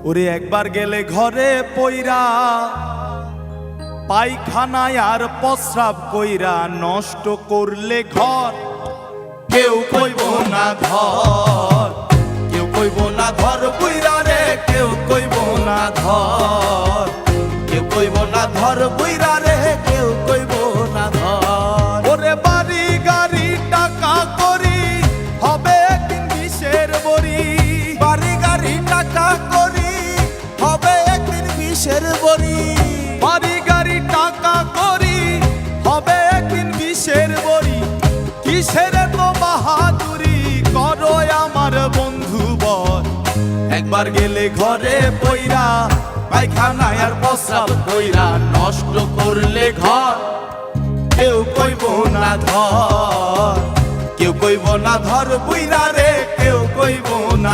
ওরে একবার গেলে ঘরে পইরা পায়খানায় আর প্রস্রাব কইরা নষ্ট করলে ঘর কেউ কইব না ধর, কেউ কইব না ধর বুইরা রে, কেউ কইব না ধর, কেউ কইব না ধর বুইরা রে, কেউ কইব না ধর। ওরে বাড়ি গাড়ি টাকা করি হবে একদিন বিষের বড়ি, বাড়ি গাড়ি টাকা করি হবে একদিন বিষের বড়ি, বাড়ি গাড়ি টাকা করি হবে একদিন বিষের বড়ি। কিসের তো বাহাদুরি করো আমার বন্ধু বর, একবার গেলে ঘরে পইরা পায়খানায় আর প্রস্রাব কইরা নষ্ট করলে ঘর কেউ কইব না ধর, কেউ কইব না ধর বুইরা রে, কেউ কইব না